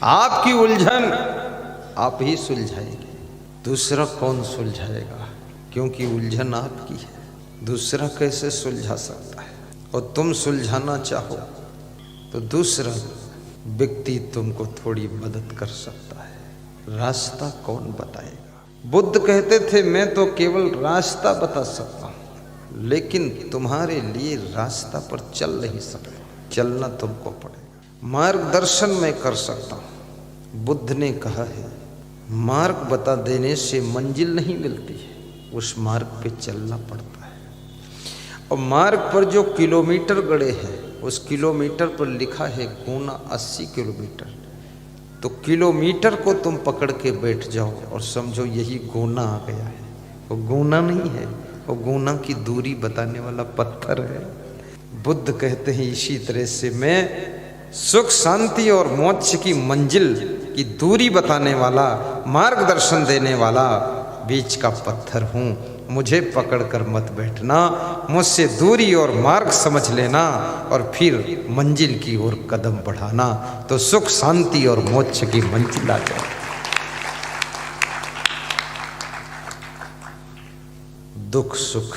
आपकी उलझन आप ही सुलझाएंगे, दूसरा कौन सुलझाएगा? क्योंकि उलझन आपकी है, दूसरा कैसे सुलझा सकता है? और तुम सुलझाना चाहो तो दूसरा व्यक्ति तुमको थोड़ी मदद कर सकता है। रास्ता कौन बताएगा? बुद्ध कहते थे मैं तो केवल रास्ता बता सकता हूं, लेकिन तुम्हारे लिए रास्ता पर चल नहीं सकता, चलना तुमको पड़ेगा। मार्गदर्शन मैं कर सकता हूं। बुद्ध ने कहा है मार्ग बता देने से मंजिल नहीं मिलती है, उस मार्ग पे चलना पड़ता है। और मार्ग पर जो किलोमीटर गड़े हैं उस किलोमीटर पर लिखा है गुना 80 किलोमीटर। तो किलोमीटर को तुम पकड़ के बैठ जाओ और समझो यही गुना आ गया है। वो गुना नहीं है, वो गुना की दूरी बताने वाला पत्थर है। बुद्ध कहते हैं इसी तरह से मैं सुख शांति और मोक्ष की मंजिल की दूरी बताने वाला, मार्गदर्शन देने वाला बीच का पत्थर हूँ। मुझे पकड़कर मत बैठना, मुझसे दूरी और मार्ग समझ लेना और फिर मंजिल की ओर कदम बढ़ाना, तो सुख शांति और मोक्ष की मंजिल आ जाए। दुख सुख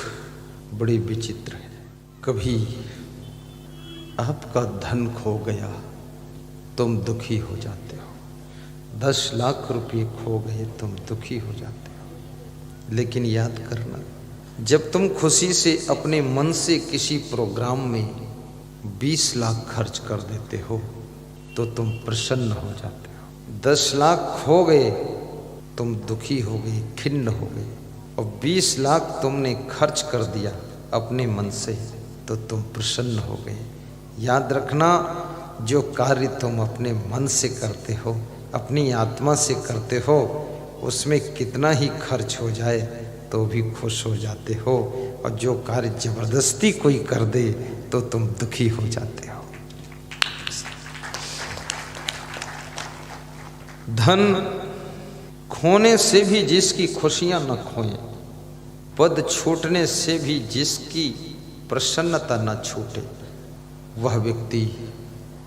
बड़ी विचित्र है। कभी आपका धन खो गया, तुम दुखी हो जाते हो। 10 लाख रुपए खो गए, तुम दुखी हो जाते हो। लेकिन याद करना, जब तुम खुशी से अपने मन से किसी प्रोग्राम में 20 लाख खर्च कर देते हो तो तुम प्रसन्न हो जाते हो। 10 लाख खो गए, तुम दुखी हो गए, खिन्न हो गए। और 20 लाख तुमने खर्च कर दिया अपने मन से तो तुम प्रसन्न हो गए। याद रखना, जो कार्य तुम अपने मन से करते हो, अपनी आत्मा से करते हो, उसमें कितना ही खर्च हो जाए तो भी खुश हो जाते हो। और जो कार्य जबरदस्ती कोई कर दे तो तुम दुखी हो जाते हो। धन खोने से भी जिसकी खुशियां न खोए, पद छूटने से भी जिसकी प्रसन्नता न छूटे, वह व्यक्ति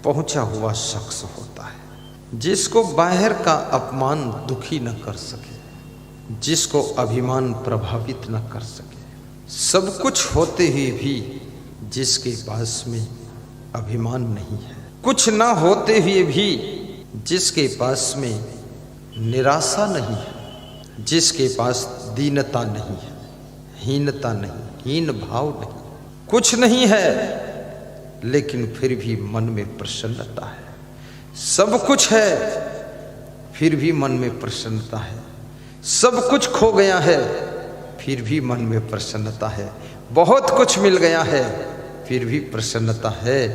पहुंचा हुआ शख्स होता है। जिसको बाहर का अपमान दुखी न कर सके, जिसको अभिमान प्रभावित न कर सके, सब कुछ होते हुए भी जिसके पास में अभिमान नहीं है, कुछ ना होते हुए भी जिसके पास में निराशा नहीं है, जिसके पास दीनता नहीं है, हीनता नहीं, हीन भाव नहीं, कुछ नहीं है लेकिन फिर भी मन में प्रसन्नता है। सब कुछ है फिर भी मन में प्रसन्नता है। सब कुछ खो गया है फिर भी मन में प्रसन्नता है। बहुत कुछ मिल गया है फिर भी प्रसन्नता है।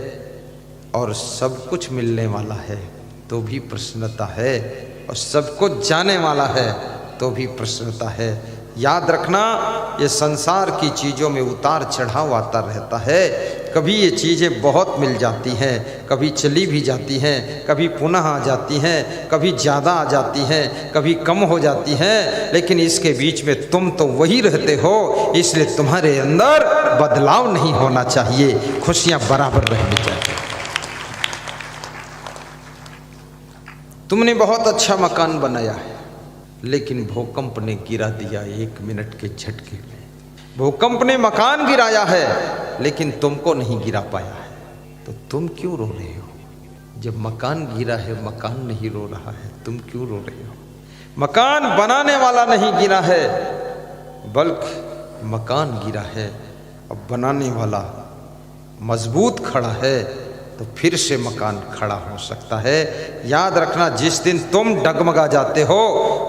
और सब कुछ मिलने वाला है तो भी प्रसन्नता है, और सब कुछ जाने वाला है तो भी प्रसन्नता है। याद रखना, ये संसार की चीज़ों में उतार चढ़ाव आता रहता है। कभी ये चीज़ें बहुत मिल जाती हैं, कभी चली भी जाती हैं, कभी पुनः आ जाती हैं, कभी ज़्यादा आ जाती हैं, कभी कम हो जाती हैं। लेकिन इसके बीच में तुम तो वही रहते हो, इसलिए तुम्हारे अंदर बदलाव नहीं होना चाहिए, खुशियाँ बराबर रहनी चाहिए। तुमने बहुत अच्छा मकान बनाया है, लेकिन भूकंप ने गिरा दिया 1 मिनट के झटके में। भूकंप ने मकान गिराया है लेकिन तुमको नहीं गिरा पाया है, तो तुम क्यों रो रहे हो? जब मकान गिरा है, मकान नहीं रो रहा है, तुम क्यों रो रहे हो? मकान बनाने वाला नहीं गिरा है, बल्कि मकान गिरा है। अब बनाने वाला मजबूत खड़ा है तो फिर से मकान खड़ा हो सकता है। याद रखना, जिस दिन तुम डगमगा जाते हो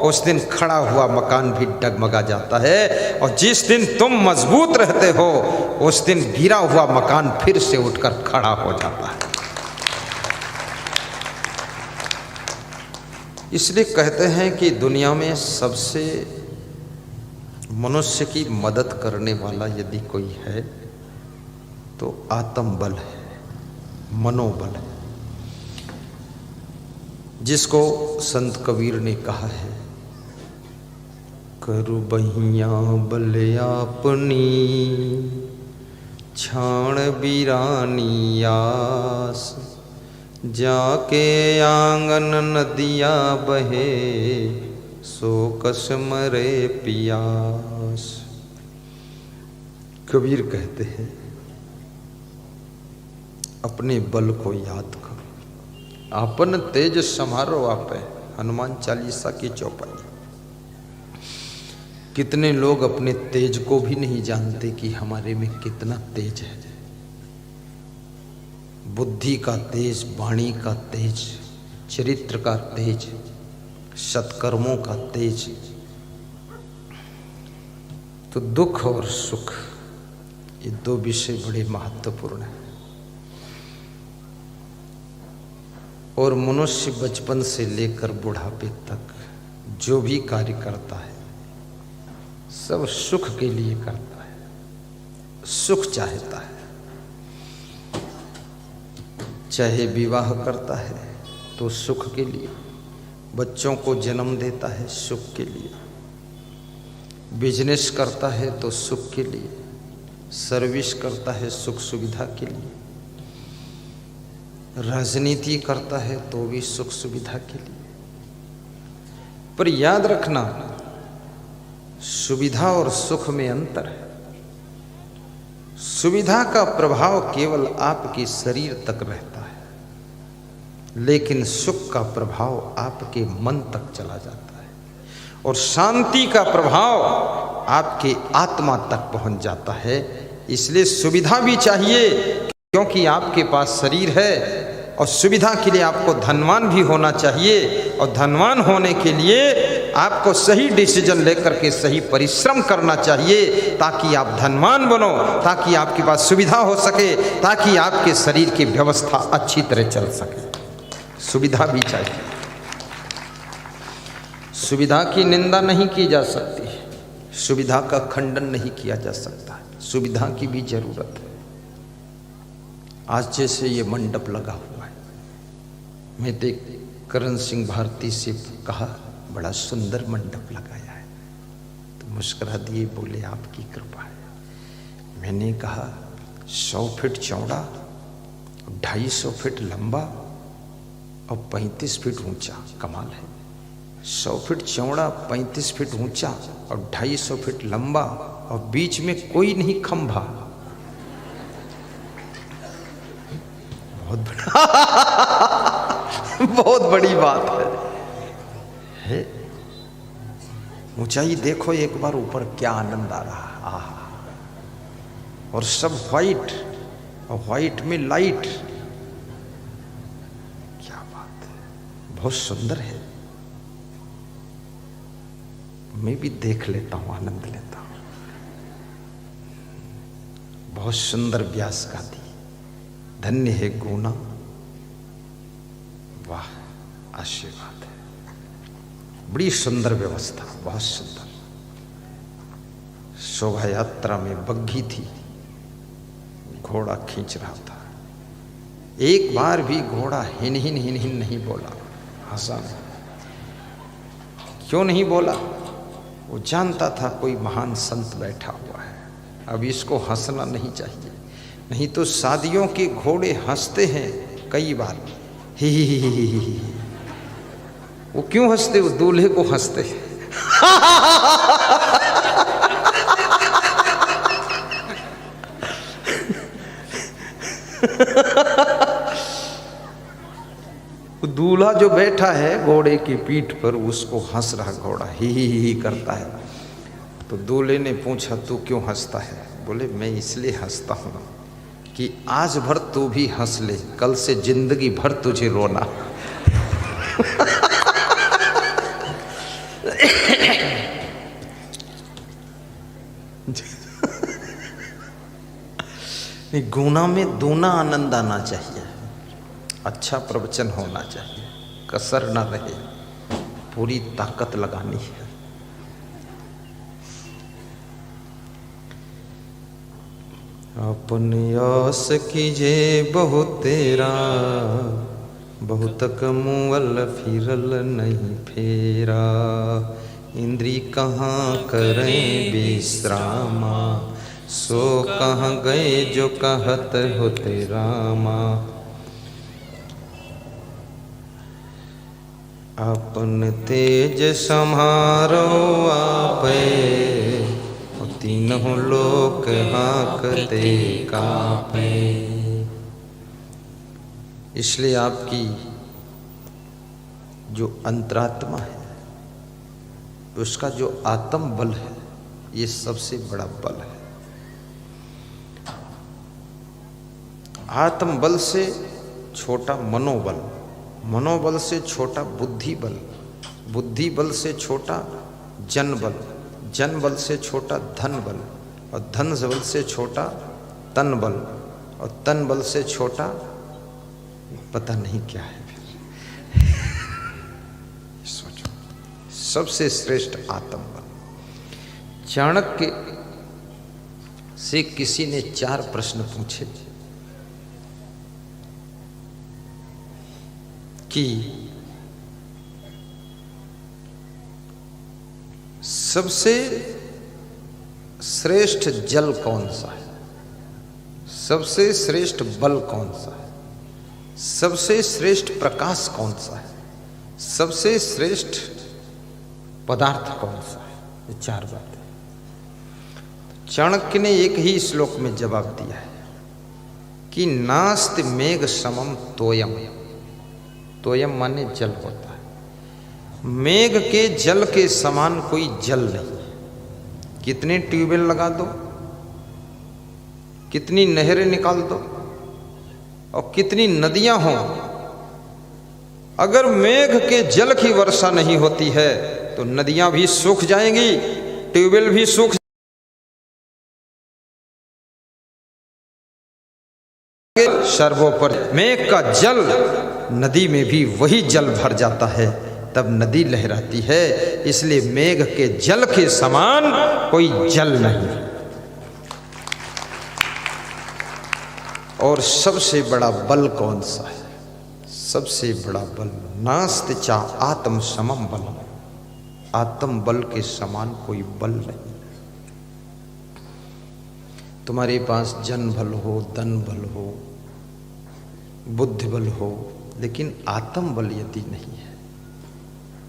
उस दिन खड़ा हुआ मकान भी डगमगा जाता है, और जिस दिन तुम मजबूत रहते हो उस दिन गिरा हुआ मकान फिर से उठकर खड़ा हो जाता है। इसलिए कहते हैं कि दुनिया में सबसे मनुष्य की मदद करने वाला यदि कोई है तो आत्मबल है, मनोबल है, जिसको संत कबीर ने कहा है, करु बहिया बल आपनी छाण बीरानी आस, जाके आंगन नदिया बहे, सो कस मरे पियास। कबीर कहते हैं अपने बल को याद करो, अपन तेज समारो आपे। हनुमान चालीसा की चौपाई। कितने लोग अपने तेज को भी नहीं जानते कि हमारे में कितना तेज है। बुद्धि का तेज, वाणी का तेज, चरित्र का तेज, सत्कर्मों का तेज। तो दुख और सुख, ये दो विषय बड़े महत्वपूर्ण हैं। और मनुष्य बचपन से लेकर बुढ़ापे तक जो भी कार्य करता है सब सुख के लिए करता है, सुख चाहता है। चाहे विवाह करता है तो सुख के लिए, बच्चों को जन्म देता है सुख के लिए, बिजनेस करता है तो सुख के लिए, सर्विस करता है सुख सुविधा के लिए, राजनीति करता है तो भी सुख सुविधा के लिए। पर याद रखना, सुविधा और सुख में अंतर है। सुविधा का प्रभाव केवल आपके शरीर तक रहता है, लेकिन सुख का प्रभाव आपके मन तक चला जाता है, और शांति का प्रभाव आपके आत्मा तक पहुंच जाता है। इसलिए सुविधा भी चाहिए, क्योंकि आपके पास शरीर है, और सुविधा के लिए आपको धनवान भी होना चाहिए, और धनवान होने के लिए आपको सही डिसीजन लेकर के सही परिश्रम करना चाहिए, ताकि आप धनवान बनो, ताकि आपके पास सुविधा हो सके, ताकि आपके शरीर की व्यवस्था अच्छी तरह चल सके। सुविधा भी चाहिए। सुविधा की निंदा नहीं की जा सकती, सुविधा का खंडन नहीं किया जा सकता, सुविधा की भी जरूरत है। आज जैसे ये मंडप लगा हुआ है, मैं देख करण सिंह भारती से कहा बड़ा सुंदर मंडप लगाया है, तो मुस्कुरा दिए, बोले आपकी कृपा है। मैंने कहा 100 फीट चौड़ा, 250 फीट लंबा और 35 फीट ऊंचा, कमाल है। 100 फीट चौड़ा, 35 फीट ऊंचा और 250 फीट लंबा, और बीच में कोई नहीं खंभा। बहुत बड़ा बहुत बड़ी बात है। ऊंचाई देखो एक बार ऊपर, क्या आनंद आ रहा है। आहा, और सब व्हाइट, और व्हाइट में लाइट, क्या बात है, बहुत सुंदर है। मैं भी देख लेता हूं, आनंद लेता हूं। बहुत सुंदर व्यास गाती, धन्य है गुना, वाह आशीर्वाद है। बड़ी सुंदर व्यवस्था, बहुत सुंदर। शोभा यात्रा में बग्घी थी, घोड़ा खींच रहा था। एक बार भी घोड़ा हिन हिन हिन हिन नहीं बोला, हंसा नहीं। क्यों नहीं बोला? वो जानता था कोई महान संत बैठा हुआ है, अब इसको हंसना नहीं चाहिए। नहीं तो शादियों के घोड़े हंसते हैं कई बार, ही। वो क्यों हंसते? वो दूल्हे को हंसते हैं। दूल्हा जो बैठा है घोड़े की पीठ पर, उसको हंस रहा घोड़ा, ही करता है। तो दूल्हे ने पूछा तू क्यों हंसता है? बोले मैं इसलिए हंसता हूं कि आज भर तू भी हंस ले, कल से जिंदगी भर तुझे रोना। गुना में दूना आनंद आना चाहिए, अच्छा प्रवचन होना चाहिए, कसर ना रहे, पूरी ताकत लगानी है। अपन आस कीजे बहुत तेरा, बहुत कमुअल फिरल नहीं फेरा। इंद्री कहाँ करें विश्रामा, सो कहाँ गए जो कहत होते रामा। अपन तेज समारो आपे, तीनों लोक हाँकते कापे। इसलिए आपकी जो अंतरात्मा है, उसका जो आत्म बल है, ये सबसे बड़ा बल है। आत्म बल से छोटा मनोबल, मनोबल से छोटा बुद्धि बल, बुद्धि बल से छोटा जन बल, जन बल से छोटा धन बल, और धन बल से छोटा तन बल, और तन बल से छोटा पता नहीं क्या है। सोचो, सबसे श्रेष्ठ आत्म बल। चाणक्य से किसी ने 4 प्रश्न पूछे कि सबसे श्रेष्ठ जल कौन सा है, सबसे श्रेष्ठ बल कौन सा है, सबसे श्रेष्ठ प्रकाश कौन सा है, सबसे श्रेष्ठ पदार्थ कौन सा है। ये 4 बातें। चाणक्य ने एक ही श्लोक में जवाब दिया है कि नास्ति मेघ समम तोयम। तोयम माने जल होता है। मेघ के जल के समान कोई जल नहीं है। कितने ट्यूबवेल लगा दो, कितनी नहरें निकाल दो, और कितनी नदियां हों, अगर मेघ के जल की वर्षा नहीं होती है तो नदियां भी सूख जाएंगी, ट्यूबवेल भी सूख, सर्वोपरि मेघ का जल नदी में भी वही जल भर जाता है, तब नदी लहराती है। इसलिए मेघ के जल के समान कोई जल नहीं। और सबसे बड़ा बल कौन सा है? सबसे बड़ा बल नास्ति चा आत्म समम बल। आत्म बल के समान कोई बल नहीं। तुम्हारे पास जन बल हो, धन बल हो, बुद्धि बल हो, लेकिन आत्म बल यदि नहीं है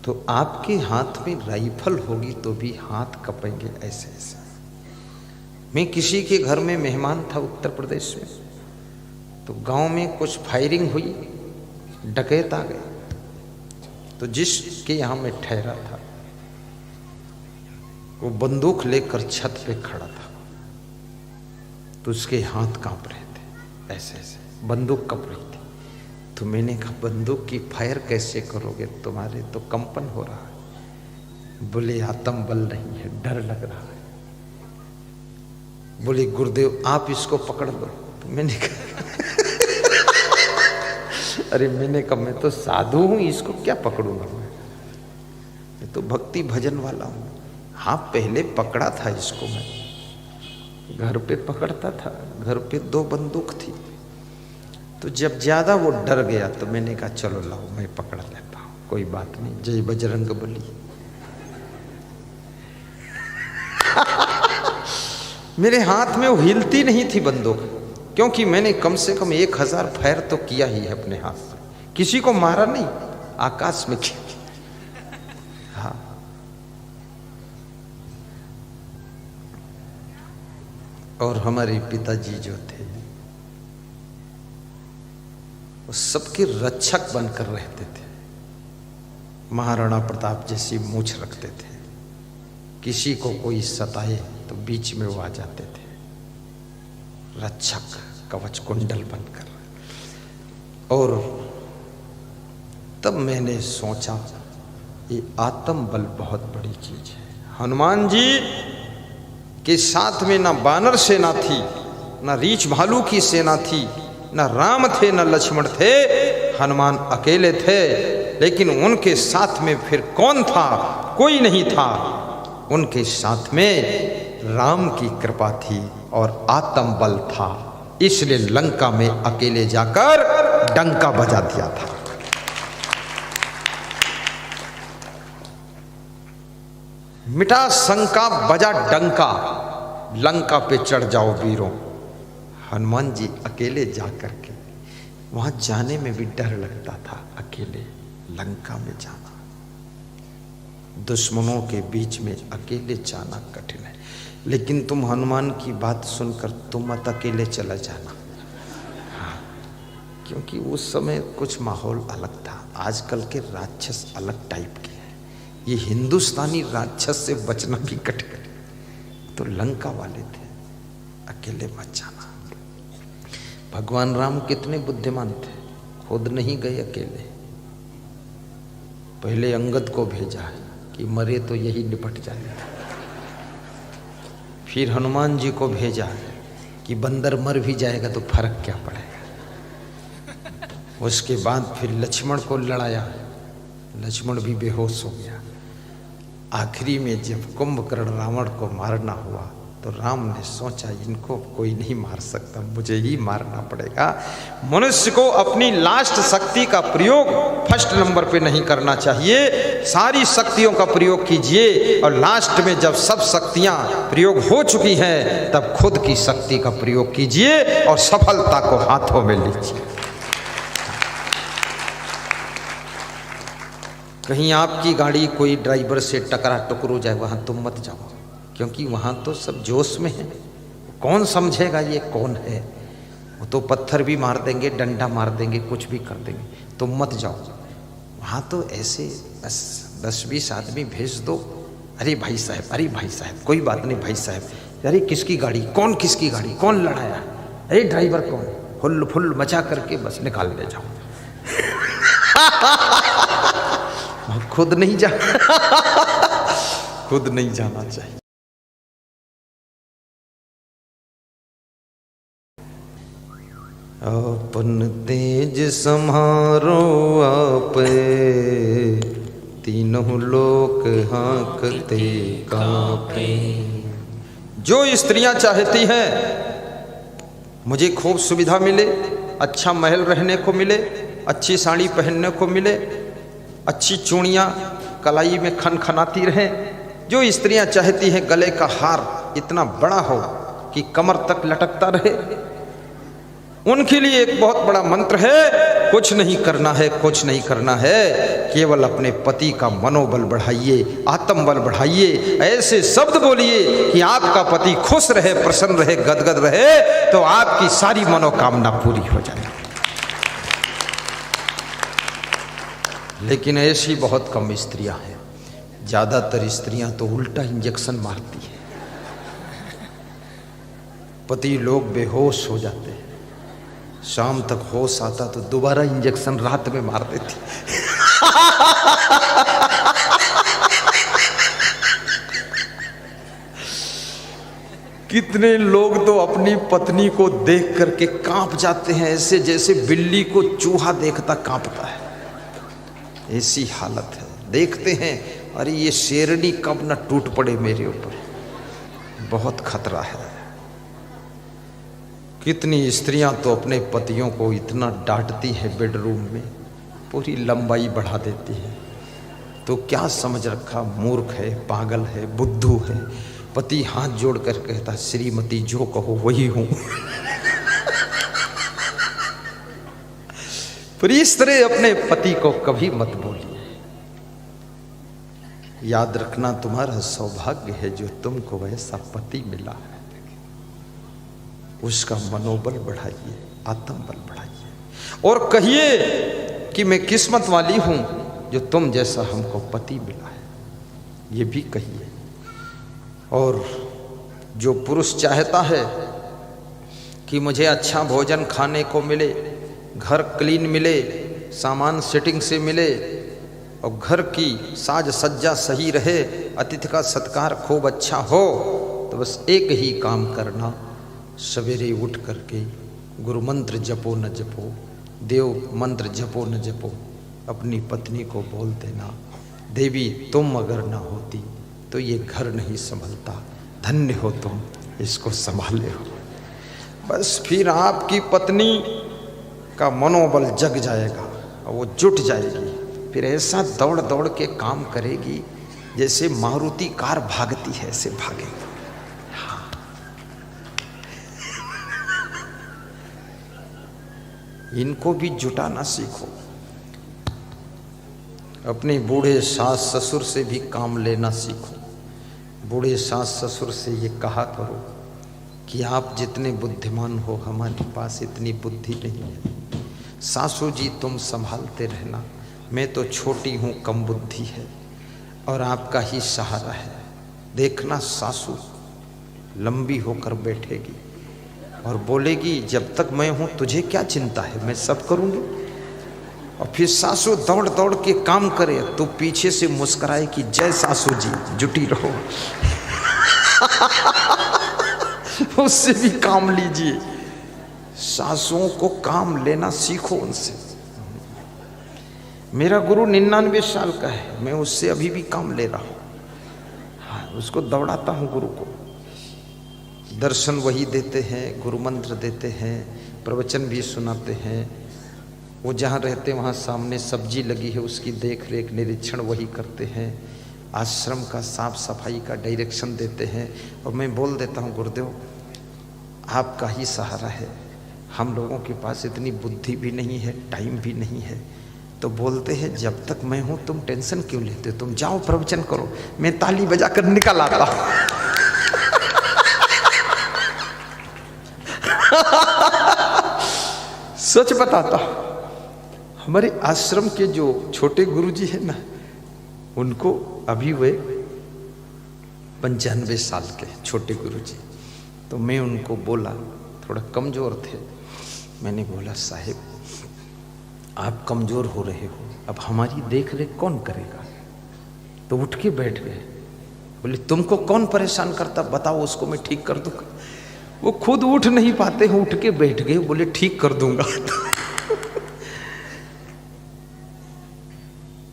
तो आपके हाथ में राइफल होगी तो भी हाथ कपेंगे ऐसे ऐसे। मैं किसी के घर में मेहमान था उत्तर प्रदेश में, तो गांव में कुछ फायरिंग हुई, डकैत आ गए। तो जिसके यहाँ मैं ठहरा था वो बंदूक लेकर छत पे खड़ा था, तो उसके हाथ कांप रहे थे ऐसे ऐसे, बंदूक कप रही थी। तो मैंने कहा बंदूक की फायर कैसे करोगे, तुम्हारे तो कंपन हो रहा है। बोले आत्म बल नहीं है, डर लग रहा है। बोले गुरुदेव आप इसको पकड़ लो। तो मैंने कहा अरे मैंने कहा मैं तो साधु हूं, इसको क्या पकड़ूंगा मैं तो भक्ति भजन वाला हूं। हाँ पहले पकड़ा था इसको, मैं घर पे पकड़ता था, घर पे 2 बंदूक थी। तो जब ज्यादा वो डर गया तो मैंने कहा चलो लाओ मैं पकड़ लेता हूं, कोई बात नहीं, जय बजरंग बली। मेरे हाथ में वो हिलती नहीं थी बंदूक, क्योंकि मैंने कम से कम 1000 फायर तो किया ही है अपने हाथ से। किसी को मारा नहीं, आकाश में किया। हाँ और हमारे पिताजी जो थे वो सबके रक्षक बनकर रहते थे। महाराणा प्रताप जैसी मूंछ रखते थे, किसी को कोई सताए तो बीच में वो आ जाते थे, रक्षक कवच कुंडल बनकर। और तब मैंने सोचा ये आत्म बल बहुत बड़ी चीज है। हनुमान जी के साथ में ना बानर सेना थी, ना रीछ भालू की सेना थी, ना राम थे ना लक्ष्मण थे, हनुमान अकेले थे। लेकिन उनके साथ में फिर कौन था? कोई नहीं था। उनके साथ में राम की कृपा थी और आत्म बल था, इसलिए लंका में अकेले जाकर डंका बजा दिया था। मिटा शंका बजा डंका, लंका पे चढ़ जाओ वीरों। हनुमान जी अकेले जाकर के, वहां जाने में भी डर लगता था, अकेले लंका में जाना। दुश्मनों के बीच में अकेले जाना कठिन है, लेकिन तुम हनुमान की बात सुनकर तुम मत अकेले चला जाना। हाँ, क्योंकि उस समय कुछ माहौल अलग था। आजकल के राक्षस अलग टाइप के हैं, ये हिंदुस्तानी राक्षस से बचना भी कठिन है। तो लंका वाले थे, अकेले मत जाना। भगवान राम कितने बुद्धिमान थे, खुद नहीं गए अकेले, पहले अंगद को भेजा है कि मरे तो यही निपट जाए। फिर हनुमान जी को भेजा कि बंदर मर भी जाएगा तो फर्क क्या पड़ेगा। उसके बाद फिर लक्ष्मण को लड़ाया, लक्ष्मण भी बेहोश हो गया। आखिरी में जब कुंभकर्ण रावण को मारना हुआ तो राम ने सोचा इनको कोई नहीं मार सकता, मुझे ही मारना पड़ेगा। मनुष्य को अपनी लास्ट शक्ति का प्रयोग फर्स्ट नंबर पे नहीं करना चाहिए, सारी शक्तियों का प्रयोग कीजिए और लास्ट में जब सब शक्तियां प्रयोग हो चुकी हैं तब खुद की शक्ति का प्रयोग कीजिए और सफलता को हाथों में लीजिए। कहीं आपकी गाड़ी कोई ड्राइवर से टकरा टुकर हो जाए, वहां तुम मत जाओ, क्योंकि वहाँ तो सब जोश में है। कौन समझेगा ये कौन है, वो तो पत्थर भी मार देंगे, डंडा मार देंगे, कुछ भी कर देंगे। तुम मत जाओ वहाँ, तो ऐसे 10-20 आदमी भेज दो। अरे भाई साहब, अरे भाई साहब, कोई बात नहीं भाई साहब, अरे किसकी गाड़ी, कौन किसकी गाड़ी, कौन लड़ाया, अरे ड्राइवर कौन, हुल फुल मचा करके बस निकाल ले जाओ। खुद नहीं जा खुद नहीं जाना चाहिए। अपन तेज सम्हारो आपे, तीनों लोक हाँकते कांपे। जो स्त्रियां चाहती हैं मुझे खूब सुविधा मिले, अच्छा महल रहने को मिले, अच्छी साड़ी पहनने को मिले, अच्छी चूड़ियाँ कलाई में खनखनाती रहें, जो स्त्रियां चाहती हैं गले का हार इतना बड़ा हो कि कमर तक लटकता रहे, उनके लिए एक बहुत बड़ा मंत्र है, कुछ नहीं करना है, कुछ नहीं करना है, केवल अपने पति का मनोबल बढ़ाइए, आत्मबल बढ़ाइए, ऐसे शब्द बोलिए कि आपका पति खुश रहे, प्रसन्न रहे, गदगद रहे, तो आपकी सारी मनोकामना पूरी हो जाए। लेकिन ऐसी बहुत कम स्त्रियां हैं, ज्यादातर स्त्रियां तो उल्टा इंजेक्शन मारती हैं, पति लोग बेहोश हो जाते हैं, शाम तक होश आता तो दोबारा इंजेक्शन रात में मार देती। कितने लोग तो अपनी पत्नी को देख करके कांप जाते हैं, ऐसे जैसे बिल्ली को चूहा देखता कांपता है, ऐसी हालत है। देखते हैं अरे ये शेरनी कब न टूट पड़े मेरे ऊपर, बहुत खतरा है। कितनी स्त्रियां तो अपने पतियों को इतना डांटती हैं बेडरूम में, पूरी लंबाई बढ़ा देती है। तो क्या समझ रखा, मूर्ख है, पागल है, बुद्धू है। पति हाथ जोड़ कर कहता श्रीमती जो कहो वही हूं। पर इस तरह अपने पति को कभी मत बोलिए। याद रखना तुम्हारा सौभाग्य है जो तुमको वैसा पति मिला है, उसका मनोबल बढ़ाइए, आत्मबल बढ़ाइए और कहिए कि मैं किस्मत वाली हूं जो तुम जैसा हमको पति मिला है, ये भी कहिए। और जो पुरुष चाहता है कि मुझे अच्छा भोजन खाने को मिले, घर क्लीन मिले, सामान सेटिंग से मिले और घर की साज सज्जा सही रहे, अतिथि का सत्कार खूब अच्छा हो, तो बस एक ही काम करना, सवेरे उठ करके गुरु मंत्र जपो न जपो, देव मंत्र जपो न जपो, अपनी पत्नी को बोल देना देवी तुम अगर ना होती तो ये घर नहीं संभलता, धन्य हो तुम इसको संभाले हो। बस फिर आपकी पत्नी का मनोबल जग जाएगा और वो जुट जाएगी, फिर ऐसा दौड़ दौड़ के काम करेगी जैसे मारुति कार भागती है, ऐसे भागेगी। हाँ। इनको भी जुटाना सीखो। अपने बूढ़े सास ससुर से भी काम लेना सीखो। बूढ़े सास ससुर से ये कहा करो कि आप जितने बुद्धिमान हो हमारे पास इतनी बुद्धि नहीं है। सासू जी तुम संभालते रहना, मैं तो छोटी हूँ, कम बुद्धि है और आपका ही सहारा है। देखना सासू लंबी होकर बैठेगी और बोलेगी जब तक मैं हूँ तुझे क्या चिंता है, मैं सब करूँगी। और फिर सासू दौड़ दौड़ के काम करे तो पीछे से मुस्कुराए कि जय सासू जी, जुटी रहो। उससे भी काम लीजिए। सासुओं को काम लेना सीखो उनसे। मेरा गुरु 99 साल का है, मैं उससे अभी भी काम ले रहा हूँ। हाँ, उसको दौड़ाता हूँ गुरु को। दर्शन वही देते हैं, गुरु मंत्र देते हैं, प्रवचन भी सुनाते हैं। वो जहाँ रहते वहाँ सामने सब्जी लगी है, उसकी देख रेख निरीक्षण वही करते हैं। आश्रम का साफ सफाई का डायरेक्शन देते हैं। और मैं बोल देता हूँ गुरुदेव आपका ही सहारा है, हम लोगों के पास इतनी बुद्धि भी नहीं है, टाइम भी नहीं है। तो बोलते हैं जब तक मैं हूँ तुम टेंशन क्यों लेते हो, तुम जाओ प्रवचन करो, मैं ताली बजा कर निकल आता हूँ। सच बताता हूँ, हमारे आश्रम के जो छोटे गुरुजी है ना, उनको अभी वे 95 साल के छोटे गुरुजी। तो मैं उनको बोला, थोड़ा कमज़ोर थे, मैंने बोला साहिब आप कमज़ोर हो रहे हो, अब हमारी देख रेख कौन करेगा। तो उठ के बैठ गए। बोले तुमको कौन परेशान करता, बताओ उसको मैं ठीक कर दूंगा। वो खुद उठ नहीं पाते हैं, उठ के बैठ गए, बोले ठीक कर दूंगा।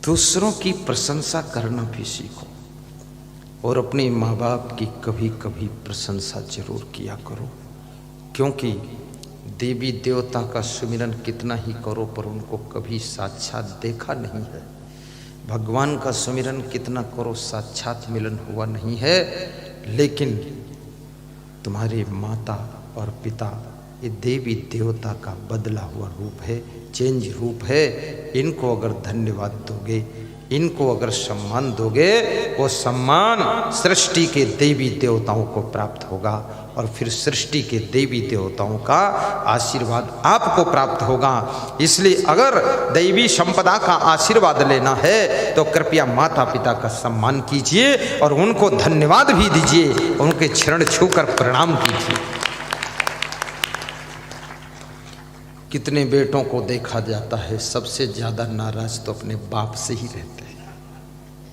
दूसरों की प्रशंसा करना भी सीखो और अपने माँ बाप की कभी कभी प्रशंसा जरूर किया करो। क्योंकि देवी देवता का सुमिरन कितना ही करो पर उनको कभी साक्षात देखा नहीं है। भगवान का सुमिरन कितना करो साक्षात मिलन हुआ नहीं है। लेकिन तुम्हारे माता और पिता ये देवी देवता का बदला हुआ रूप है, चेंज रूप है। इनको अगर धन्यवाद दोगे, इनको अगर सम्मान दोगे, वो सम्मान सृष्टि के देवी देवताओं को प्राप्त होगा और फिर सृष्टि के देवी देवताओं का आशीर्वाद आपको प्राप्त होगा। इसलिए अगर दैवी संपदा का आशीर्वाद लेना है तो कृपया माता पिता का सम्मान कीजिए और उनको धन्यवाद भी दीजिए, उनके चरण छूकर प्रणाम कीजिए। कितने बेटों को देखा जाता है सबसे ज़्यादा नाराज तो अपने बाप से ही रहते हैं,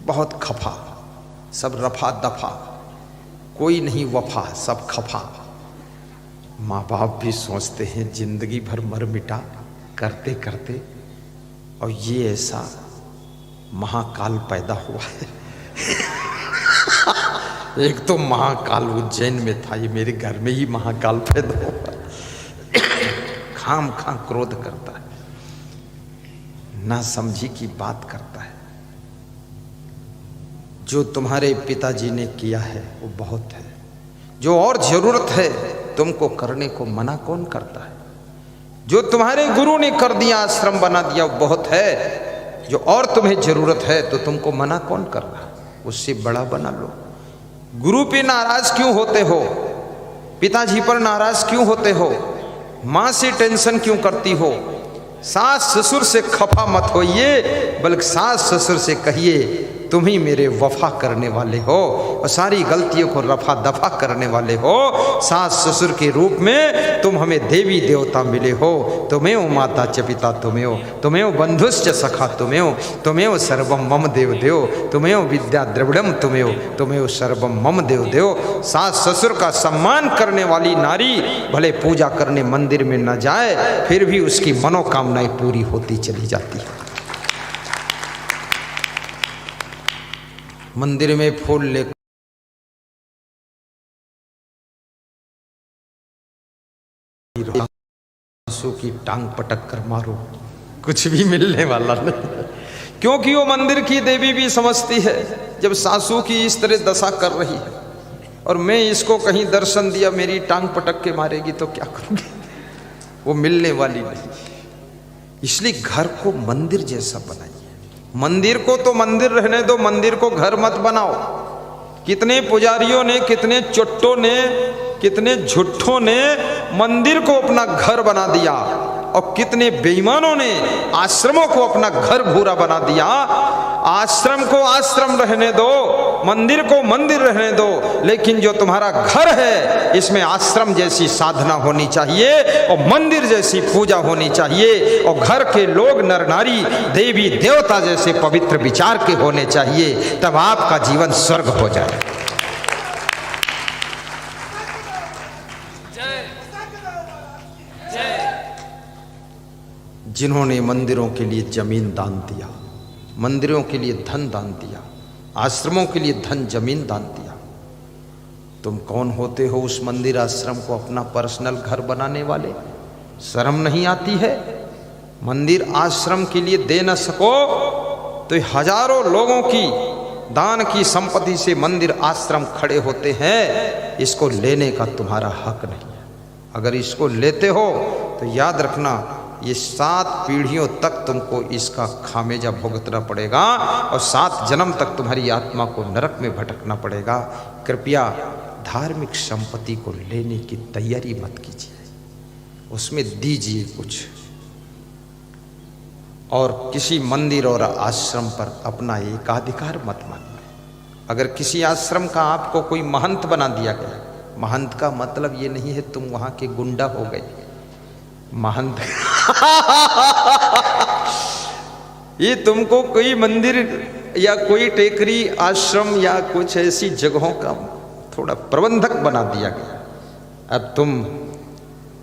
बहुत खफा, सब रफा दफा, कोई नहीं वफा, सब खफा। माँ बाप भी सोचते हैं जिंदगी भर मर मिटा करते करते, और ये ऐसा महाकाल पैदा हुआ है। एक तो महाकाल उज्जैन में था, ये मेरे घर में ही महाकाल पैदा हुआ। खाम खा क्रोध करता है, ना समझी की बात करता है। जो तुम्हारे पिताजी ने किया है वो बहुत है, जो और जरूरत है तुमको करने को मना कौन करता है। जो तुम्हारे गुरु ने कर दिया, आश्रम बना दिया, वो बहुत है। जो और तुम्हें जरूरत है तो तुमको मना कौन कर रहा, उससे बड़ा बना लो। गुरु पे नाराज क्यों होते हो, पिताजी पर नाराज क्यों होते हो, माँ से टेंशन क्यों करती हो, सास ससुर से खफा मत होइए, बल्कि सास ससुर से कहिए तुम ही मेरे वफा करने वाले हो और सारी गलतियों को रफा दफा करने वाले हो। सास ससुर के रूप में तुम हमें देवी देवता मिले हो। तुम्हें माता च पिता तुम्हें हो, तुम्हें बंधुश्च सखा तुम्हें हो, तुम्हें सर्वम मम देव देव, तुम्हें विद्या द्रविड़म तुम्हें हो, तुम्हें सर्वम मम देव देव। सास ससुर का सम्मान करने वाली नारी भले पूजा करने मंदिर में न जाए, फिर भी उसकी मनोकामनाएं पूरी होती चली जाती है। मंदिर में फूल लेकर सासू की टांग पटक कर मारो, कुछ भी मिलने वाला नहीं। क्योंकि वो मंदिर की देवी भी समझती है जब सासू की इस तरह दशा कर रही है और मैं इसको कहीं दर्शन दिया मेरी टांग पटक के मारेगी तो क्या करूंगी, वो मिलने वाली नहीं। इसलिए घर को मंदिर जैसा बनाइए, मंदिर को तो मंदिर रहने दो, मंदिर को घर मत बनाओ। कितने पुजारियों ने, कितने चुट्टों ने, कितने झुट्ठों ने मंदिर को अपना घर बना दिया, और कितने बेईमानों ने आश्रमों को अपना घर भूरा बना दिया। आश्रम को आश्रम रहने दो, मंदिर को मंदिर रहने दो, लेकिन जो तुम्हारा घर है इसमें आश्रम जैसी साधना होनी चाहिए और मंदिर जैसी पूजा होनी चाहिए, और घर के लोग नर नारी देवी देवता जैसे पवित्र विचार के होने चाहिए। तब आपका जीवन स्वर्ग हो जाए। जिन्होंने मंदिरों के लिए जमीन दान दिया, मंदिरों के लिए धन दान दिया, आश्रमों के लिए धन जमीन दान दिया, तुम कौन होते हो उस मंदिर आश्रम को अपना पर्सनल घर बनाने वाले? शर्म नहीं आती है? मंदिर आश्रम के लिए दे न सको तो हजारों लोगों की दान की संपत्ति से मंदिर आश्रम खड़े होते हैं। इसको लेने का तुम्हारा हक नहीं है। अगर इसको लेते हो तो याद रखना, ये 7 पीढ़ियों तक तुमको इसका खामेजा भुगतना पड़ेगा, और 7 जन्म तक तुम्हारी आत्मा को नरक में भटकना पड़ेगा। कृपया धार्मिक संपत्ति को लेने की तैयारी मत कीजिए, उसमें दीजिए कुछ, और किसी मंदिर और आश्रम पर अपना एकाधिकार मत मानिए। अगर किसी आश्रम का आपको कोई महंत बना दिया गया, महंत का मतलब ये नहीं है तुम वहां के गुंडा हो गए। महंत ये तुमको कोई मंदिर या कोई टेकरी आश्रम या कुछ ऐसी जगहों का थोड़ा प्रबंधक बना दिया गया, अब तुम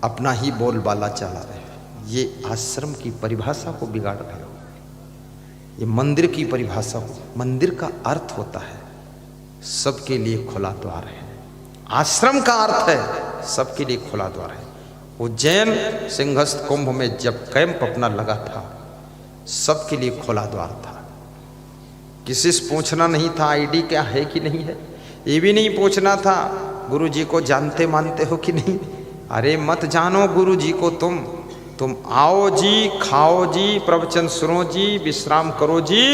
अपना ही बोलबाला चला रहे हो। ये आश्रम की परिभाषा को बिगाड़ रहे हो, ये मंदिर की परिभाषा हो। मंदिर का अर्थ होता है सबके लिए खुला द्वार है, आश्रम का अर्थ है सबके लिए खुला द्वार है। उज्जैन सिंहस्थ कुंभ में जब कैंप अपना लगा था, सबके लिए खुला द्वार था। किसी से पूछना नहीं था आईडी क्या है कि नहीं है, ये भी नहीं पूछना था गुरु जी को जानते मानते हो कि नहीं। अरे मत जानो गुरु जी को, तुम आओ जी, खाओ जी, प्रवचन सुनो जी, विश्राम करो जी,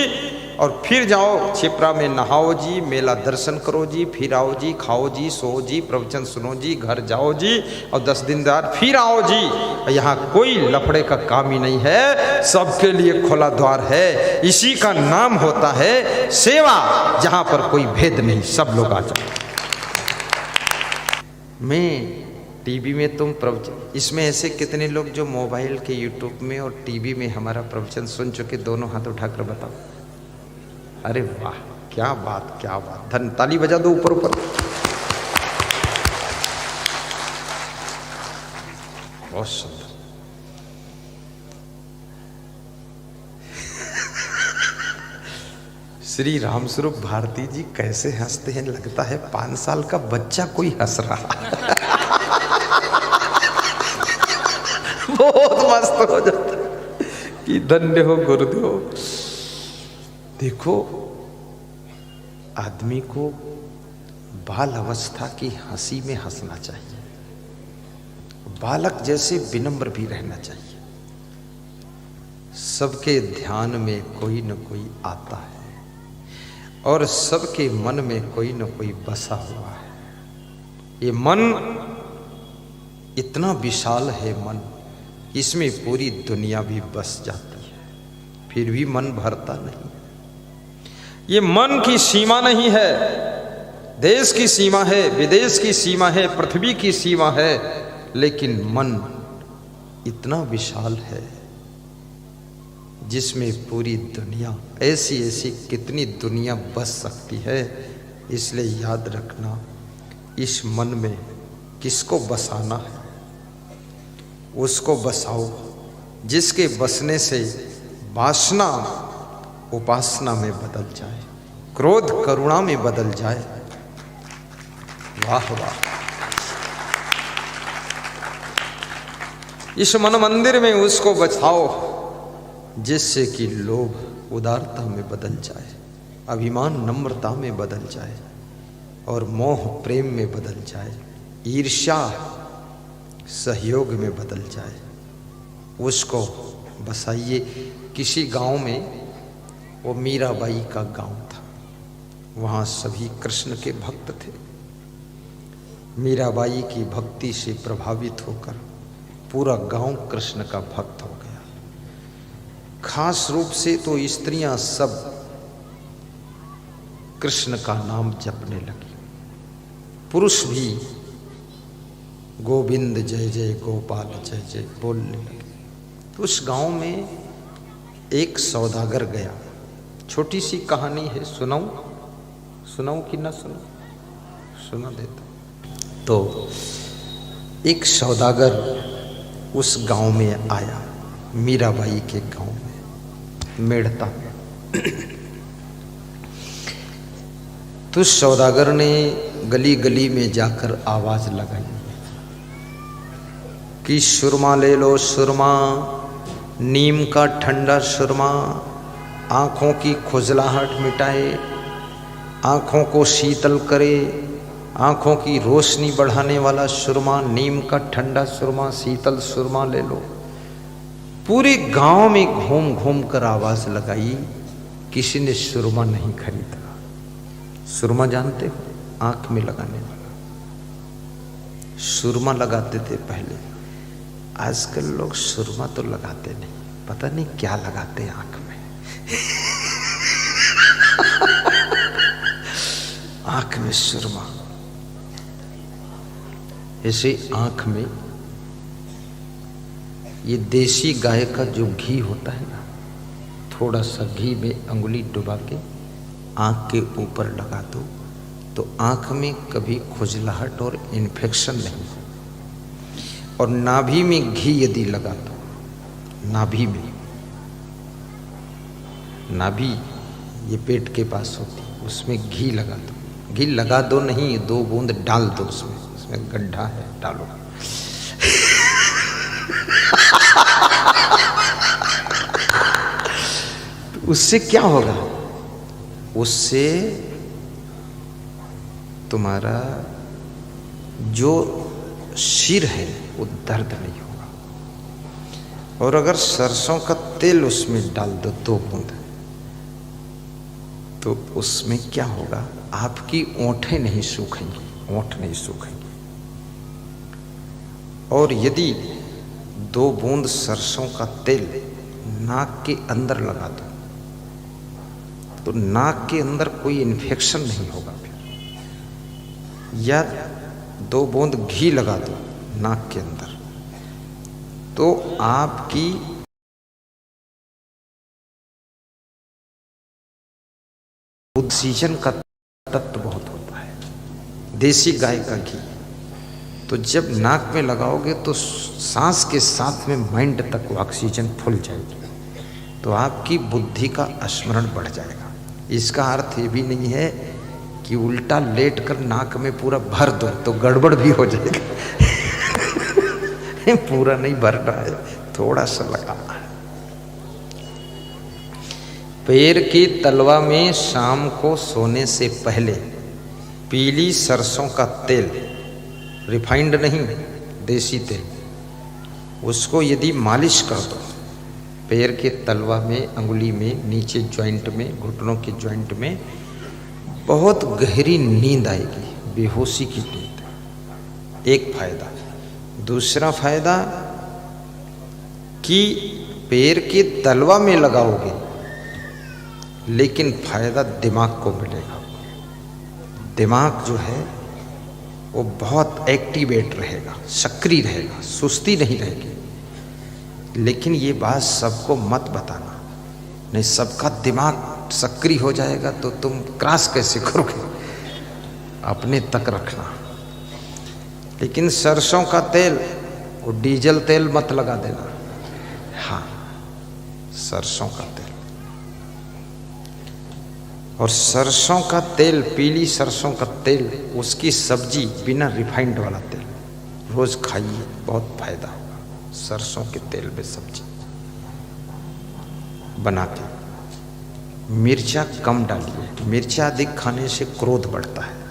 और फिर जाओ छिपरा में नहाओ जी, मेला दर्शन करो जी, फिर आओ जी, खाओ जी, सो जी, प्रवचन सुनो जी, घर जाओ जी, और 10 दिन बाद फिर आओ जी। यहाँ कोई लफड़े का काम ही नहीं है, सबके लिए खुला द्वार है। इसी का नाम होता है सेवा, जहाँ पर कोई भेद नहीं, सब लोग आ जाओ। मैं टीवी में तुम प्रवचन, इसमें ऐसे कितने लोग जो मोबाइल के यूट्यूब में और टीवी में हमारा प्रवचन सुन चुके, दोनों हाथ उठाकर बताओ। अरे वाह, क्या बात, क्या बात, धन, ताली बजा दो ऊपर ऊपर। बहुत सुंदर। श्री रामस्वरूप भारती जी कैसे हंसते हैं, लगता है 5 साल का बच्चा कोई हंस रहा। बहुत मस्त हो जाता है कि धन्य हो गुरुदेव। देखो, आदमी को बाल अवस्था की हंसी में हंसना चाहिए, बालक जैसे विनम्र भी रहना चाहिए। सबके ध्यान में कोई न कोई आता है और सबके मन में कोई न कोई बसा हुआ है। ये मन इतना विशाल है, मन, इसमें पूरी दुनिया भी बस जाती है, फिर भी मन भरता नहीं। ये मन की सीमा नहीं है, देश की सीमा है, विदेश की सीमा है, पृथ्वी की सीमा है, लेकिन मन इतना विशाल है जिसमें पूरी दुनिया, ऐसी ऐसी कितनी दुनिया बस सकती है। इसलिए याद रखना, इस मन में किसको बसाना है उसको बसाओ, जिसके बसने से वासना उपासना में बदल जाए, क्रोध करुणा में बदल जाए। वाह वाह। इस मन मंदिर में उसको बसाओ जिससे कि लोभ उदारता में बदल जाए, अभिमान नम्रता में बदल जाए, और मोह प्रेम में बदल जाए, ईर्ष्या सहयोग में बदल जाए। उसको बसाइए। किसी गांव में वो मीराबाई का गांव था। वहाँ सभी कृष्ण के भक्त थे। मीराबाई की भक्ति से प्रभावित होकर पूरा गांव कृष्ण का भक्त हो गया। खास रूप से तो स्त्रियां सब कृष्ण का नाम जपने लगी। पुरुष भी गोविंद जय जय गोपाल जय जय बोलने लगे। तो उस गांव में एक सौदागर गया। छोटी सी कहानी है, सुनाऊं कि ना सुनाऊं? सुना देता। तो एक सौदागर उस गांव में आया, मीराबाई के गांव में, मेड़ता में। तो उस सौदागर ने गली गली में जाकर आवाज लगाई कि सुरमा ले लो सुरमा, नीम का ठंडा सुरमा, आँखों की खुजलाहट मिटाए, आँखों को शीतल करे, आँखों की रोशनी बढ़ाने वाला सुरमा, नीम का ठंडा सुरमा, शीतल सुरमा ले लो। पूरे गांव में घूम घूम कर आवाज लगाई, किसी ने सुरमा नहीं खरीदा। सुरमा जानते हो? आंख में लगाने वाला सुरमा लगाते थे पहले। आजकल लोग सुरमा तो लगाते नहीं, पता नहीं क्या लगाते आंख में। आंख में सुरमा। ऐसे आंख में ये देसी गाय का जो घी होता है ना, थोड़ा सा घी में अंगुली डुबा के आंख के ऊपर लगा दो तो आंख में कभी खुजलाहट और इन्फेक्शन नहीं। और नाभि में घी यदि लगा दो, नाभि में, नाभि ये पेट के पास होती, उसमें घी लगा दो। घी लगा दो नहीं, 2 बूंद डाल दो उसमें गड्ढा है, डालो। तो उससे क्या होगा? उससे तुम्हारा जो सिर है वो दर्द नहीं होगा। और अगर सरसों का तेल उसमें डाल दो 2 बूंद, तो उसमें क्या होगा? आपकी ओंठें नहीं सूखेंगी, ओंठ नहीं सूखेंगी। और यदि 2 बूंद सरसों का तेल नाक के अंदर लगा दो तो नाक के अंदर कोई इन्फेक्शन नहीं होगा फिर। या 2 बूंद घी लगा दो नाक के अंदर तो आपकी ऑक्सीजन का तत्व बहुत होता है, देसी गाय का घी। तो जब नाक में लगाओगे तो सांस के साथ में माइंड तक ऑक्सीजन फुल जाएगी, तो आपकी बुद्धि का स्मरण बढ़ जाएगा। इसका अर्थ ये भी नहीं है कि उल्टा लेट कर नाक में पूरा भर दो तो गड़बड़ भी हो जाएगा। पूरा नहीं भर रहा है, थोड़ा सा लगाना है। पैर की तलवा में शाम को सोने से पहले पीली सरसों का तेल, रिफाइंड नहीं, देसी तेल, उसको यदि मालिश कर दो पैर के तलवा में, अंगुली में, नीचे जॉइंट में, घुटनों के जॉइंट में, बहुत गहरी नींद आएगी, बेहोशी की नींद। एक फायदा। दूसरा फायदा कि पैर के तलवा में लगाओगे लेकिन फायदा दिमाग को मिलेगा। दिमाग जो है वो बहुत एक्टिवेट रहेगा, सक्रिय रहेगा, सुस्ती नहीं रहेगी। लेकिन ये बात सबको मत बताना, नहीं सबका दिमाग सक्रिय हो जाएगा तो तुम क्रॉस कैसे करोगे, अपने तक रखना। लेकिन सरसों का तेल, वो डीजल तेल मत लगा देना। हाँ, सरसों का तेल। और सरसों का तेल, पीली सरसों का तेल, उसकी सब्जी बिना रिफाइंड वाला तेल रोज खाइए, बहुत फायदा होगा। सरसों के तेल में सब्जी बना के। मिर्चा कम डालिए, मिर्चा अधिक खाने से क्रोध बढ़ता है।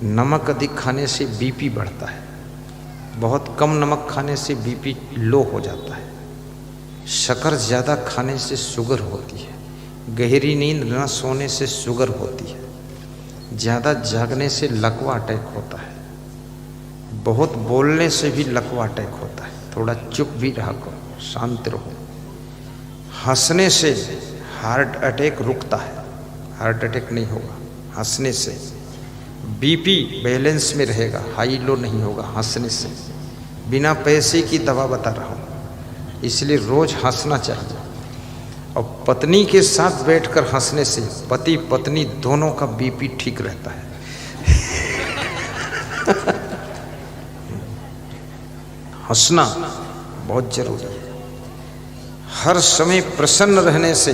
नमक अधिक खाने से बीपी बढ़ता है। बहुत कम नमक खाने से बीपी लो हो जाता है। शक्कर ज़्यादा खाने से शुगर होती है। गहरी नींद न सोने से शुगर होती है, ज़्यादा जागने से लकवा अटैक होता है, बहुत बोलने से भी लकवा अटैक होता है। थोड़ा चुप भी रहा करो, शांत रहो। हंसने से हार्ट अटैक रुकता है, हार्ट अटैक नहीं होगा। हंसने से बीपी बैलेंस में रहेगा, हाई लो नहीं होगा हंसने से। बिना पैसे की दवा बता रहा हूँ, इसलिए रोज हंसना चाहिए। और पत्नी के साथ बैठकर हंसने से पति पत्नी दोनों का बीपी ठीक रहता है। हंसना बहुत जरूरी है। हर समय प्रसन्न रहने से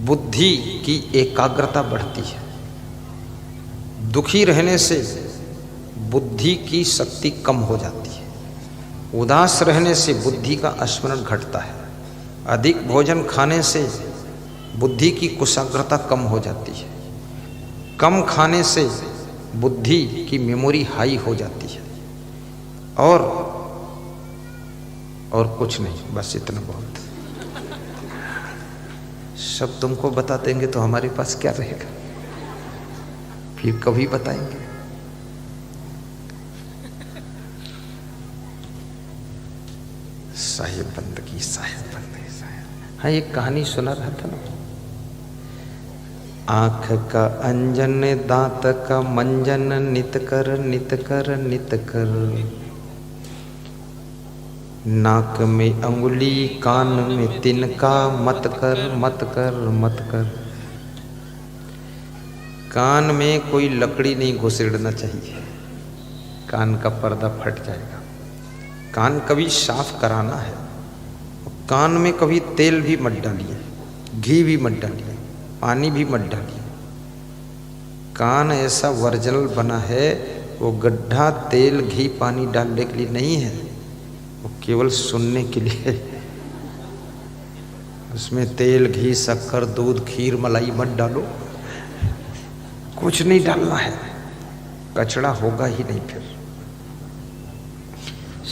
बुद्धि की एकाग्रता बढ़ती है। दुखी रहने से बुद्धि की शक्ति कम हो जाती है। उदास रहने से बुद्धि का स्मरण घटता है। अधिक भोजन खाने से बुद्धि की कुशाग्रता कम हो जाती है। कम खाने से बुद्धि की मेमोरी हाई हो जाती है। और कुछ नहीं, बस इतना बहुत। सब तुमको बता देंगे तो हमारे पास क्या रहेगा, फिर कभी बताएंगे। साहिब बंदगी, साहिब बंदगी, साहिब। हाँ, एक कहानी सुना रहा था ना। आँख का अंजन दांत का मंजन, नित कर नित कर नित कर। नाक में अंगुली कान में तिनका, मत कर मत कर मत कर। कान में कोई लकड़ी नहीं घुसेड़ना चाहिए, कान का पर्दा फट जाएगा। कान कभी साफ कराना है। कान में कभी तेल भी मत डालिए, घी भी मत डालिए, पानी भी मत डालिए। कान ऐसा वर्जिनल बना है, वो गड्ढा तेल घी पानी डालने के लिए नहीं है, वो केवल सुनने के लिए। उसमें तेल घी शक्कर दूध खीर मलाई मत डालो, कुछ नहीं डालना है, कचड़ा होगा ही नहीं। फिर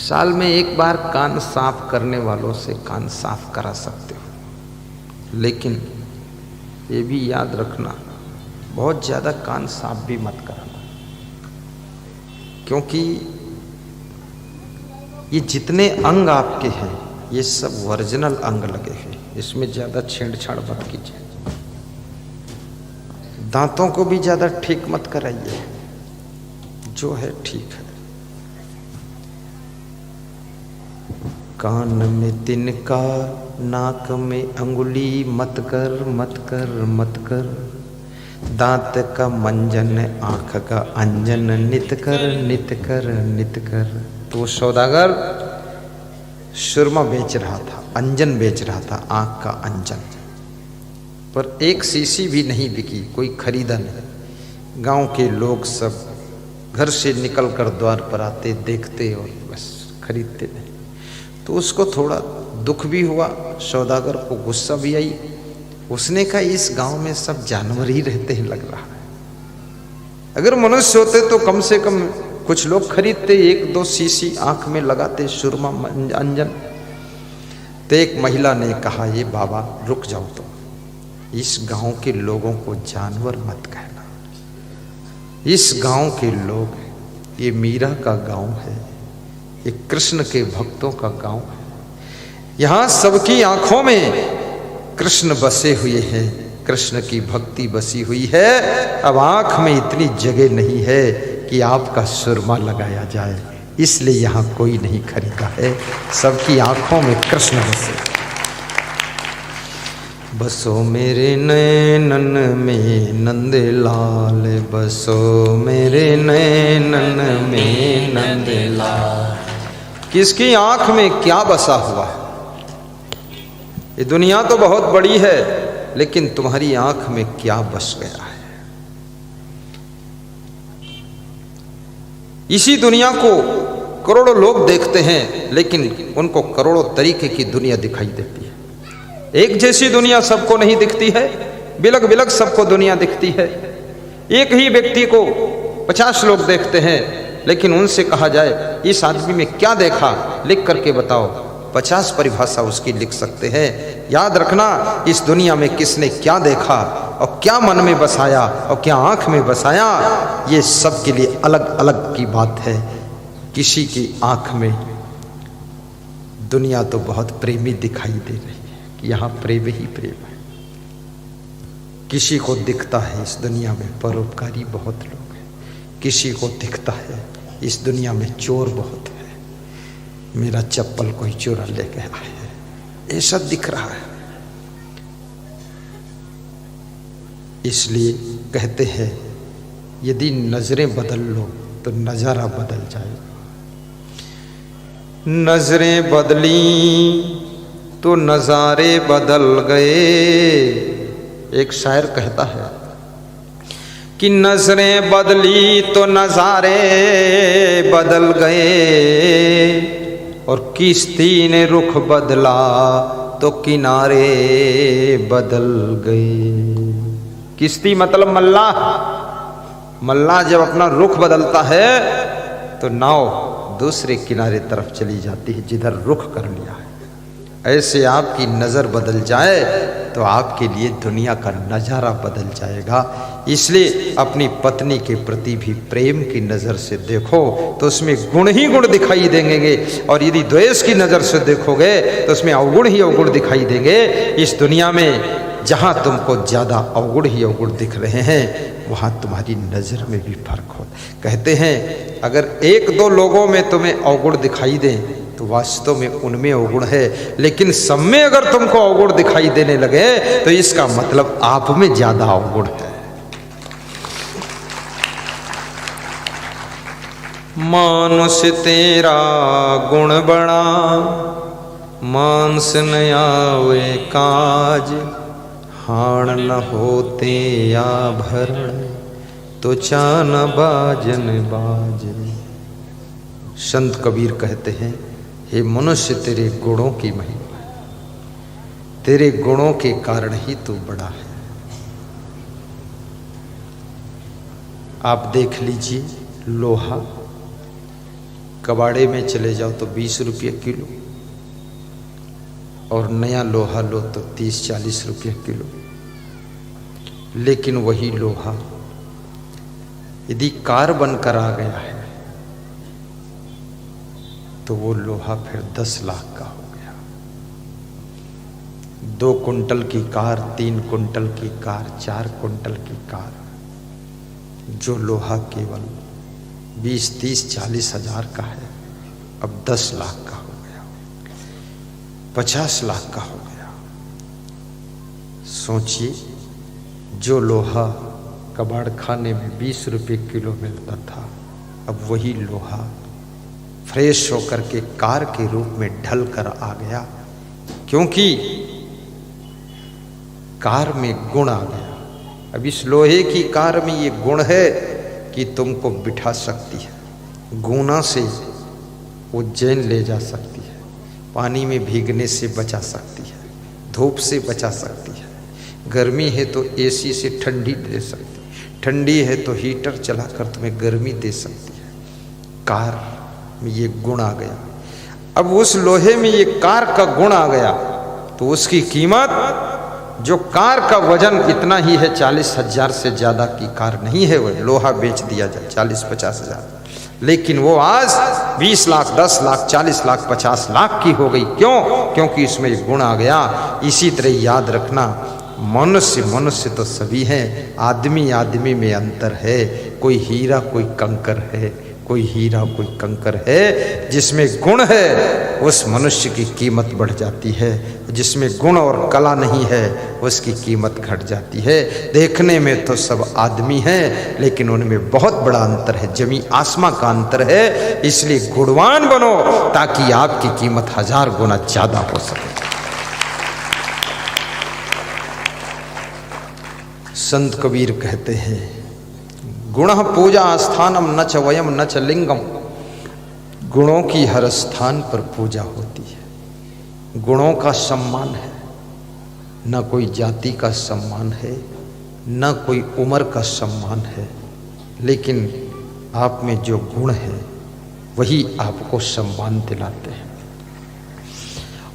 साल में एक बार कान साफ करने वालों से कान साफ करा सकते हो, लेकिन ये भी याद रखना बहुत ज़्यादा कान साफ भी मत कराना, क्योंकि ये जितने अंग आपके हैं ये सब ओरिजिनल अंग लगे हैं, इसमें ज़्यादा छेड़छाड़ मत कीजिए। दांतों को भी ज़्यादा ठीक मत कराइए, जो है ठीक है। कान में तिनका, नाक में अंगुली, मत कर मत कर मत कर। दांत का मंजन, आँख का अंजन, नित कर नित कर नित कर। तो सौदागर सुरमा बेच रहा था, अंजन बेच रहा था, आँख का अंजन, पर एक शीशी भी नहीं बिकी, कोई खरीदा नहीं। गांव के लोग सब घर से निकलकर द्वार पर आते, देखते और बस खरीदते नहीं। तो उसको थोड़ा दुख भी हुआ, सौदागर को गुस्सा भी आई। उसने कहा इस गांव में सब जानवर ही रहते हैं लग रहा है, अगर मनुष्य होते तो कम से कम कुछ लोग खरीदते, एक दो शीशी आंख में लगाते सुरमा अंजन। तो एक महिला ने कहा ये बाबा रुक जाओ, तो इस गांव के लोगों को जानवर मत कहना। इस गांव के लोग, ये मीरा का गांव है, ये कृष्ण के भक्तों का गांव है। यहाँ सबकी आंखों में कृष्ण बसे हुए हैं, कृष्ण की भक्ति बसी हुई है। अब आंख में इतनी जगह नहीं है कि आपका सुरमा लगाया जाए, इसलिए यहाँ कोई नहीं खरीदा है। सबकी आंखों में कृष्ण बसे। बसो मेरे नैनन में नंदलाल, बसो मेरे नैनन में नंदलाल। किसकी आंख में क्या बसा हुआ है? ये दुनिया तो बहुत बड़ी है, लेकिन तुम्हारी आंख में क्या बस गया है? इसी दुनिया को करोड़ों लोग देखते हैं, लेकिन उनको करोड़ों तरीके की दुनिया दिखाई देती है। एक जैसी दुनिया सबको नहीं दिखती है, बिलग बिलग सबको दुनिया दिखती है। एक ही व्यक्ति को 50 लोग देखते हैं, लेकिन उनसे कहा जाए इस आदमी में क्या देखा, लिख करके बताओ, 50 परिभाषा उसकी लिख सकते हैं। याद रखना, इस दुनिया में किसने क्या देखा और क्या मन में बसाया और क्या आंख में बसाया, ये सब के लिए अलग अलग की बात है। किसी की आंख में दुनिया तो बहुत प्रेमी दिखाई दे रही है कि यहाँ प्रेम ही प्रेम है। किसी को दिखता है इस दुनिया में परोपकारी बहुत लोग हैं, किसी को दिखता है इस दुनिया में चोर बहुत है, मेरा चप्पल कोई चोरा ले गया है, ऐसा दिख रहा है। इसलिए कहते हैं यदि नजरें बदल लो तो नजारा बदल जाएगा। नजरें बदली तो नजारे बदल गए। एक शायर कहता है कि नजरें बदली तो नजारे बदल गए और किश्ती ने रुख बदला तो किनारे बदल गए। किश्ती मतलब मल्लाह। मल्लाह जब अपना रुख बदलता है तो नाव दूसरे किनारे तरफ चली जाती है जिधर रुख कर लिया है। ऐसे आपकी नज़र बदल जाए तो आपके लिए दुनिया का नज़ारा बदल जाएगा। इसलिए अपनी पत्नी के प्रति भी प्रेम की नज़र से देखो तो उसमें गुण ही गुण दिखाई देंगे, और यदि द्वेष की नज़र से देखोगे तो उसमें अवगुण ही अवगुण दिखाई देंगे। इस दुनिया में जहाँ तुमको ज़्यादा अवगुण ही अवगुण दिख रहे हैं वहाँ तुम्हारी नज़र में भी फर्क हो। कहते हैं अगर 1-2 लोगों में तुम्हें अवगुण दिखाई दें तो वास्तव में उनमें अवगुण है, लेकिन सब में अगर तुमको अवगुण दिखाई देने लगे तो इसका मतलब आप में ज़्यादा अवगुण है। मानुष तेरा गुण बड़ा, मानस न आवे काज, हाण न होते आभरण, तो चान बाजन बाज। संत कबीर कहते हैं हे मनुष्य तेरे गुणों की महिमा है, तेरे गुणों के कारण ही तू बड़ा है। आप देख लीजिए लोहा, कबाड़े में चले जाओ तो 20 रुपये किलो, और नया लोहा लो तो 30-40 रुपये किलो। लेकिन वही लोहा यदि कार बनकर आ गया है तो वो लोहा फिर 10 लाख का हो गया। 2 कुंटल की कार, 3 कुंटल की कार, 4 कुंटल की कार, जो लोहा केवल 20-30-40 हजार का है अब 10 लाख का हो गया, 50 लाख का हो गया। सोचिए, जो लोहा कबाड़ खाने में 20 रुपये किलो मिलता था, अब वही लोहा फ्रेश होकर के कार के रूप में ढल कर आ गया, क्योंकि कार में गुण आ गया। अब इस लोहे की कार में ये गुण है कि तुमको बिठा सकती है, गुना से उज्जैन ले जा सकती है, पानी में भीगने से बचा सकती है, धूप से बचा सकती है, गर्मी है तो एसी से ठंडी दे सकती है, ठंडी है तो हीटर चलाकर तुम्हें गर्मी दे सकती है। कार में ये गुण आ गया। अब उस लोहे में ये कार का गुण आ गया तो उसकी कीमत, जो कार का वजन इतना ही है, 40,000 से ज़्यादा की कार नहीं है, वो लोहा बेच दिया जाए 40-50 हजार, लेकिन वो आज 20 लाख, 10 लाख, 40 लाख, 50 लाख की हो गई। क्यों? क्योंकि इसमें गुण आ गया। इसी तरह याद रखना, मनुष्य मनुष्य तो सभी हैं, आदमी आदमी में अंतर है। कोई हीरा कोई कंकर है, कोई हीरा कोई कंकर है। जिसमें गुण है उस मनुष्य की कीमत बढ़ जाती है, जिसमें गुण और कला नहीं है उसकी कीमत घट जाती है। देखने में तो सब आदमी हैं, लेकिन उनमें बहुत बड़ा अंतर है, जमी आसमां का अंतर है। इसलिए गुणवान बनो ताकि आपकी कीमत 1000 गुना ज्यादा हो सके। संत कबीर कहते हैं, गुणः पूजा स्थानम न च वयम न च लिंगम। गुणों की हर स्थान पर पूजा होती है। गुणों का सम्मान है, न कोई जाति का सम्मान है, न कोई उम्र का सम्मान है, लेकिन आप में जो गुण है वही आपको सम्मान दिलाते हैं।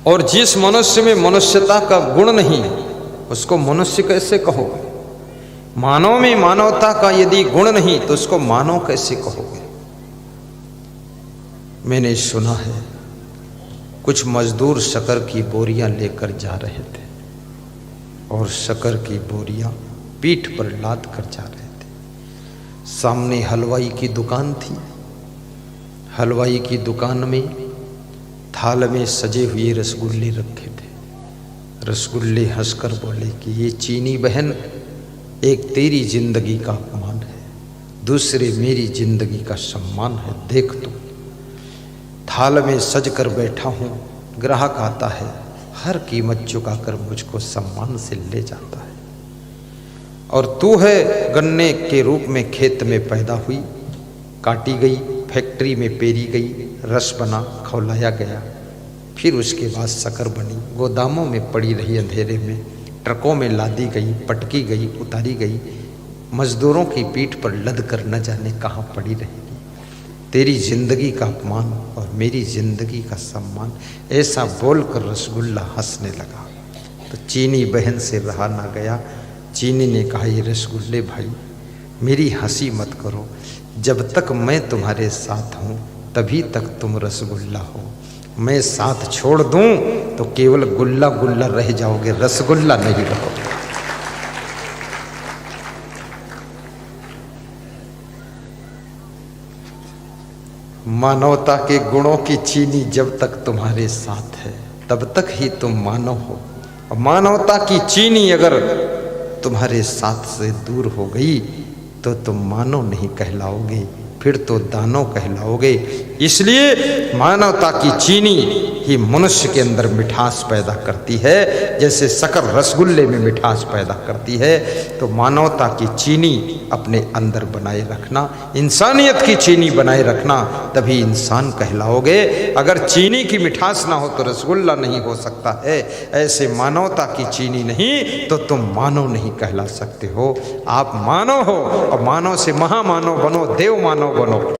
और जिस मनुष्य में मनुष्यता का गुण नहीं उसको मनुष्य कैसे कहोगे? मानव में मानवता का यदि गुण नहीं तो उसको मानव कैसे कहोगे? मैंने सुना है कुछ मजदूर शक्कर की बोरियां लेकर जा रहे थे और शक्कर की बोरियां पीठ पर लाद कर जा रहे थे। सामने हलवाई की दुकान थी। हलवाई की दुकान में थाल में सजे हुए रसगुल्ले रखे थे। रसगुल्ले हंसकर बोले कि ये चीनी बहन, एक तेरी जिंदगी का अपमान है, दूसरे मेरी जिंदगी का सम्मान है। देख तू, थाल में सज कर बैठा हूँ, ग्राहक आता है, हर कीमत चुकाकर मुझको सम्मान से ले जाता है। और तू है गन्ने के रूप में खेत में पैदा हुई, काटी गई, फैक्ट्री में पेरी गई, रस बना, खौलाया गया, फिर उसके बाद शक्कर बनी, गोदामों में पड़ी रही अंधेरे में, ट्रकों में लादी गई, पटकी गई, उतारी गई, मजदूरों की पीठ पर लद कर न जाने कहाँ पड़ी रहेगी। तेरी जिंदगी का अपमान और मेरी जिंदगी का सम्मान। ऐसा बोलकर रसगुल्ला हंसने लगा। तो चीनी बहन से रहा ना गया। चीनी ने कहा, ये रसगुल्ले भाई मेरी हंसी मत करो, जब तक मैं तुम्हारे साथ हूँ तभी तक तुम रसगुल्ला हो। मैं साथ छोड़ दूं तो केवल गुल्ला गुल्ला रह जाओगे, रसगुल्ला नहीं रहोगे। मानवता के गुणों की चीनी जब तक तुम्हारे साथ है तब तक ही तुम मानव हो, और मानवता की चीनी अगर तुम्हारे साथ से दूर हो गई तो तुम मानव नहीं कहलाओगे, फिर तो दानव कहलाओगे। इसलिए मानवता की चीनी ही मनुष्य के अंदर मिठास पैदा करती है, जैसे शक्कर रसगुल्ले में मिठास पैदा करती है। तो मानवता की चीनी अपने अंदर बनाए रखना, इंसानियत की चीनी बनाए रखना, तभी इंसान कहलाओगे। अगर चीनी की मिठास ना हो तो रसगुल्ला नहीं हो सकता है। ऐसे मानवता की चीनी नहीं तो तुम मानव नहीं कहला सकते हो। आप मानव हो और मानव से महामानव बनो, देव मानव बनो।